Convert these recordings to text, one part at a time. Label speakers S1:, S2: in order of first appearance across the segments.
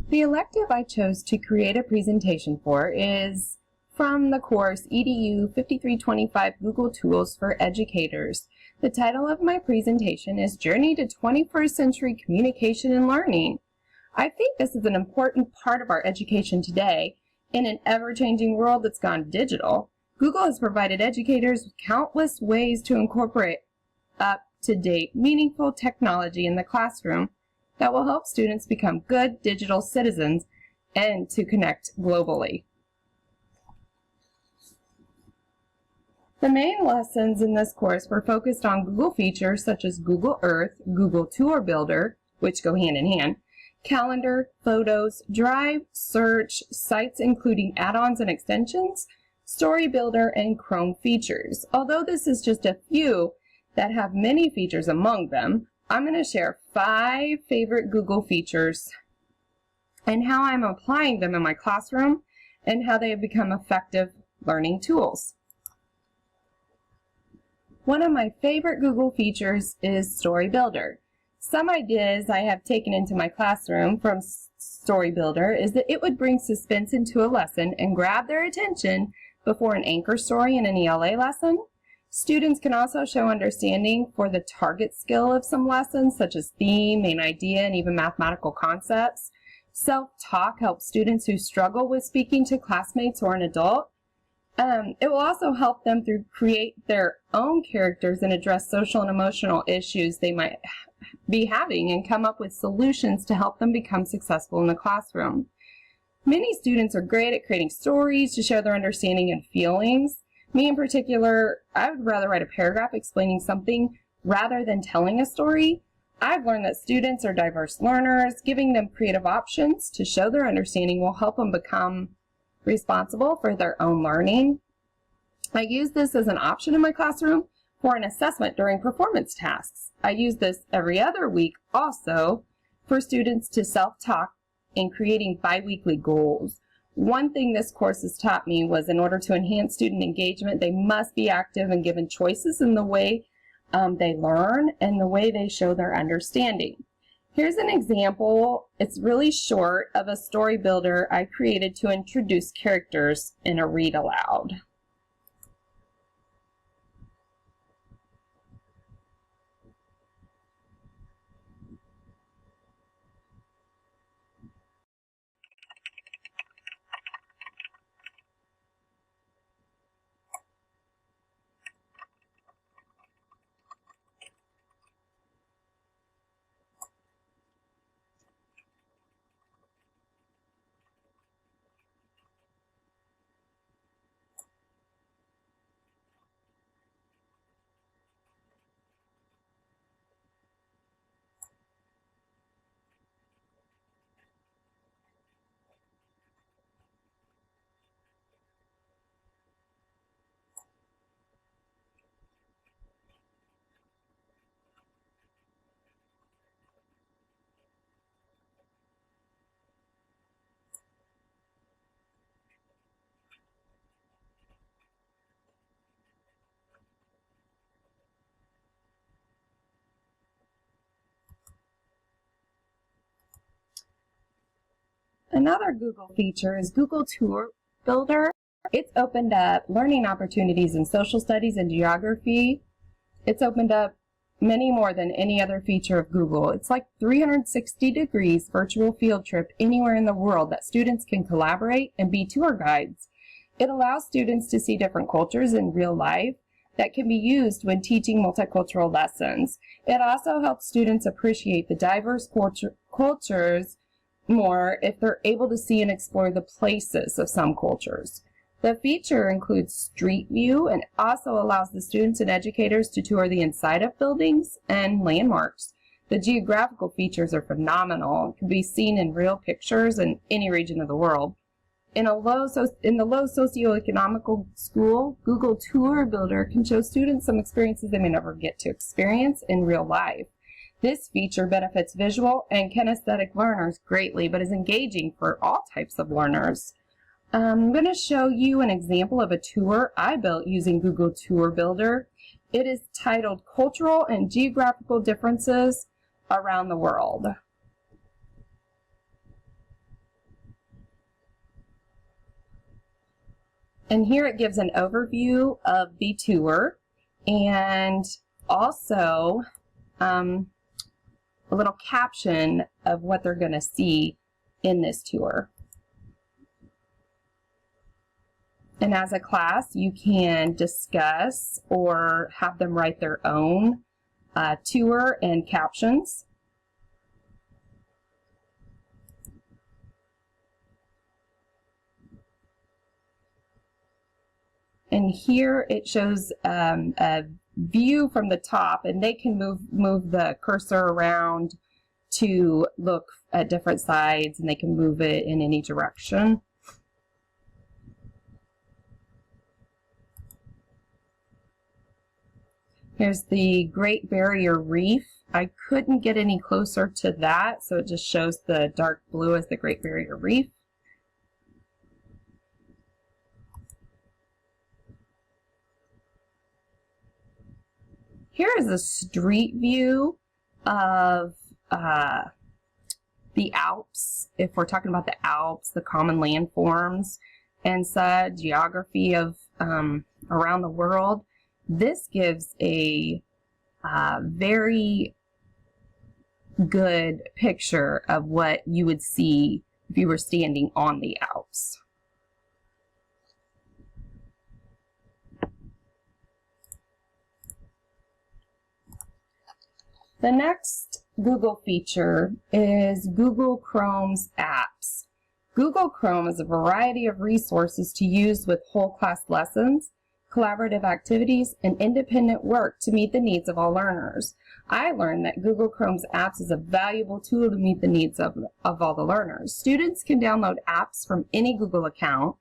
S1: The elective I chose to create a presentation for is from the course EDU 5325 Google Tools for Educators. The title of my presentation is Journey to 21st Century Communication and Learning. I think this is an important part of our education today. In an ever-changing world that's gone digital, Google has provided educators with countless ways to incorporate up-to-date, meaningful technology in the classroom that will help students become good digital citizens and to connect globally. The main lessons in this course were focused on Google features such as Google Earth, Google Tour Builder, which go hand in hand, Calendar, Photos, Drive, Search, sites including add-ons and extensions, Story Builder, and Chrome features. Although this is just a few that have many features among them, I'm going to share 5 favorite Google features and how I'm applying them in my classroom and how they have become effective learning tools. One of my favorite Google features is Story Builder. Some ideas I have taken into my classroom from Story Builder is that it would bring suspense into a lesson and grab their attention before an anchor story in an ELA lesson. Students can also show understanding for the target skill of some lessons, such as theme, main idea, and even mathematical concepts. Self-talk helps students who struggle with speaking to classmates or an adult. It will also help them to create their own characters and address social and emotional issues they might be having and come up with solutions to help them become successful in the classroom. Many students are great at creating stories to share their understanding and feelings. Me in particular, I would rather write a paragraph explaining something rather than telling a story. I've learned that students are diverse learners. Giving them creative options to show their understanding will help them become responsible for their own learning. I use this as an option in my classroom for an assessment during performance tasks. I use this every other week also for students to self-talk in creating bi-weekly goals. One thing this course has taught me was in order to enhance student engagement, they must be active and given choices in the way they learn and the way they show their understanding. Here's an example, it's really short, of a story builder I created to introduce characters in a read aloud. Another Google feature is Google Tour Builder. It's opened up learning opportunities in social studies and geography. It's opened up many more than any other feature of Google. It's like 360 degrees virtual field trip anywhere in the world that students can collaborate and be tour guides. It allows students to see different cultures in real life that can be used when teaching multicultural lessons. It also helps students appreciate the diverse cultures more if they're able to see and explore the places of some cultures. The feature includes Street View and also allows the students and educators to tour the inside of buildings and landmarks. The geographical features are phenomenal and can be seen in real pictures in any region of the world. In the low socioeconomical school, Google Tour Builder can show students some experiences they may never get to experience in real life. This feature benefits visual and kinesthetic learners greatly, but is engaging for all types of learners. I'm going to show you an example of a tour I built using Google Tour Builder. It is titled Cultural and Geographical Differences Around the World. And here it gives an overview of the tour and also a little caption of what they're going to see in this tour. And as a class, you can discuss or have them write their own tour and captions. And here it shows a view from the top, and they can move the cursor around to look at different sides, and they can move it in any direction. Here's the Great Barrier Reef. I couldn't get any closer to that, so it just shows the dark blue as the Great Barrier Reef. Here is a street view of the Alps, if we're talking about the Alps, the common landforms, and such, geography of around the world. This gives a very good picture of what you would see if you were standing on the Alps. The next Google feature is Google Chrome's apps. Google Chrome is a variety of resources to use with whole class lessons, collaborative activities, and independent work to meet the needs of all learners. I learned that Google Chrome's apps is a valuable tool to meet the needs of all the learners. Students can download apps from any Google account,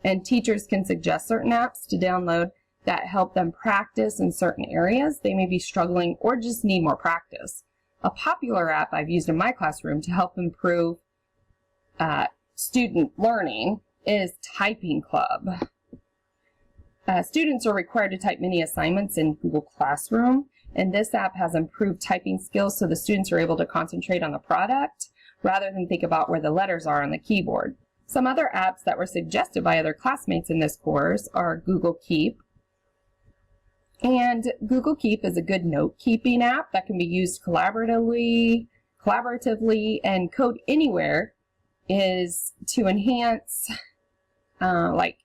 S1: and teachers can suggest certain apps to download that help them practice in certain areas they may be struggling or just need more practice. A popular app I've used in my classroom to help improve student learning is Typing Club. Students are required to type many assignments in Google Classroom, and this app has improved typing skills so the students are able to concentrate on the product rather than think about where the letters are on the keyboard. Some other apps that were suggested by other classmates in this course are Google Keep. And Google Keep is a good note-keeping app that can be used collaboratively, and Code Anywhere is to enhance like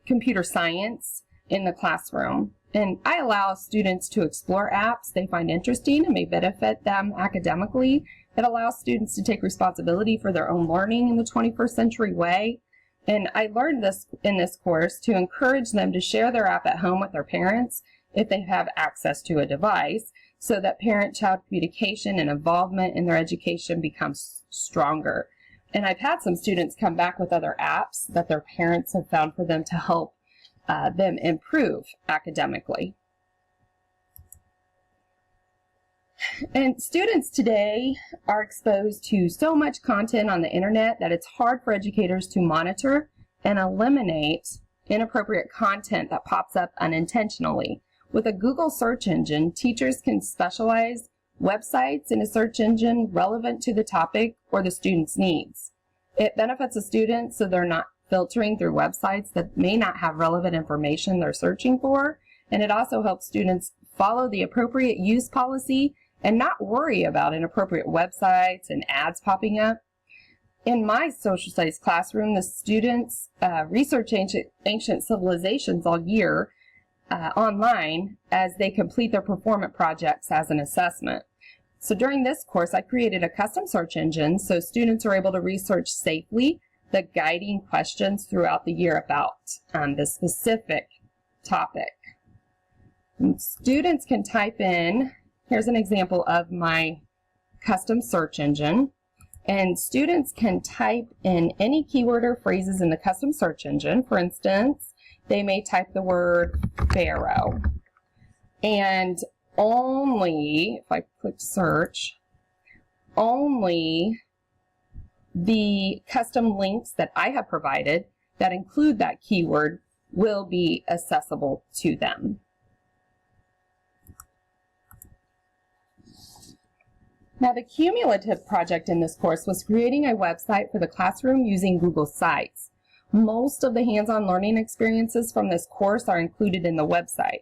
S1: computer science in the classroom. And I allow students to explore apps they find interesting and may benefit them academically. It allows students to take responsibility for their own learning in the 21st century way. And I learned this in this course to encourage them to share their app at home with their parents if they have access to a device, so that parent-child communication and involvement in their education becomes stronger. And I've had some students come back with other apps that their parents have found for them to help them improve academically. And students today are exposed to so much content on the internet that it's hard for educators to monitor and eliminate inappropriate content that pops up unintentionally. With a Google search engine, teachers can specialize websites in a search engine relevant to the topic or the student's needs. It benefits the students so they're not filtering through websites that may not have relevant information they're searching for, and it also helps students follow the appropriate use policy and not worry about inappropriate websites and ads popping up. In my social studies classroom, the students research ancient civilizations all year online as they complete their performance projects as an assessment. So during this course, I created a custom search engine so students are able to research safely the guiding questions throughout the year about the specific topic. And students can type in, here's an example of my custom search engine, and students can type in any keyword or phrases in the custom search engine. For instance, they may type the word Pharaoh, and only, if I click search, only the custom links that I have provided that include that keyword will be accessible to them. Now, the cumulative project in this course was creating a website for the classroom using Google Sites. Most of the hands-on learning experiences from this course are included in the website.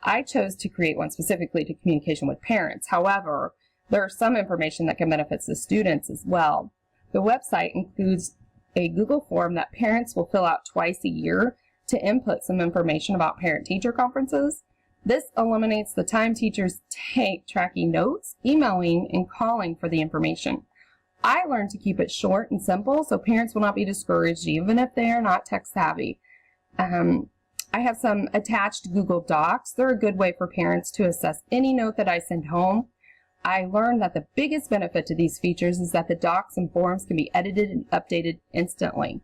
S1: I chose to create one specifically to communication with parents. However, there is some information that can benefit the students as well. The website includes a Google form that parents will fill out twice a year to input some information about parent-teacher conferences. This eliminates the time teachers take tracking notes, emailing, and calling for the information. I learned to keep it short and simple so parents will not be discouraged even if they are not tech savvy. I have some attached Google Docs. They're a good way for parents to assess any note that I send home. I learned that the biggest benefit to these features is that the docs and forms can be edited and updated instantly.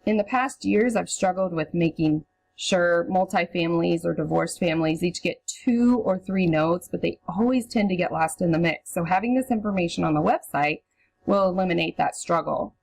S1: In the past years, I've struggled with making sure multi-families or divorced families each get 2 or 3 notes, but they always tend to get lost in the mix. So having this information on the website will eliminate that struggle.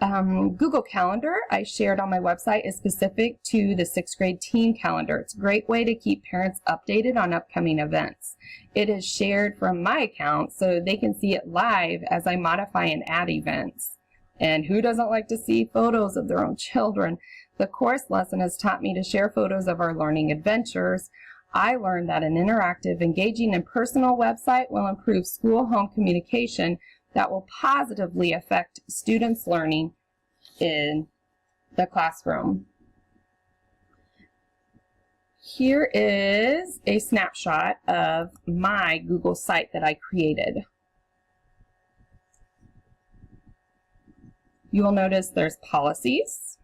S1: Google Calendar, I shared on my website, is specific to the 6th grade teen calendar. It's a great way to keep parents updated on upcoming events. It is shared from my account so they can see it live as I modify and add events. And who doesn't like to see photos of their own children? The course lesson has taught me to share photos of our learning adventures. I learned that an interactive, engaging, and personal website will improve school-home communication that will positively affect students' learning in the classroom. Here is a snapshot of my Google site that I created. You will notice there's policies,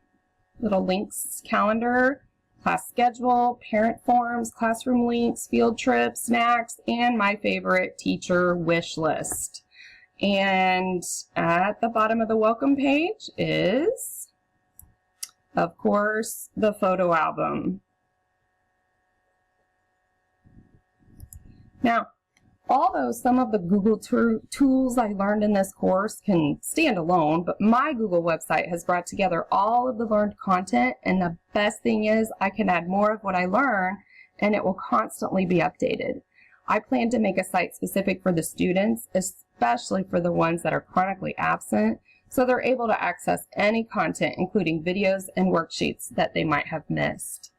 S1: little links, calendar, class schedule, parent forms, classroom links, field trips, snacks, and my favorite, teacher wish list. And at the bottom of the welcome page is, of course, the photo album. Now, although some of the Google tools I learned in this course can stand alone, but my Google website has brought together all of the learned content, and the best thing is I can add more of what I learn, and it will constantly be updated. I plan to make a site specific for the students, especially for the ones that are chronically absent, so they're able to access any content, including videos and worksheets that they might have missed.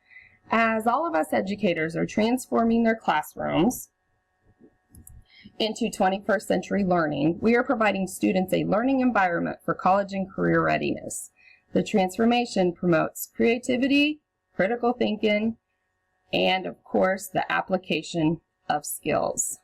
S1: As all of us educators are transforming their classrooms into 21st century learning, we are providing students a learning environment for college and career readiness. The transformation promotes creativity, critical thinking, and of course, the application of skills.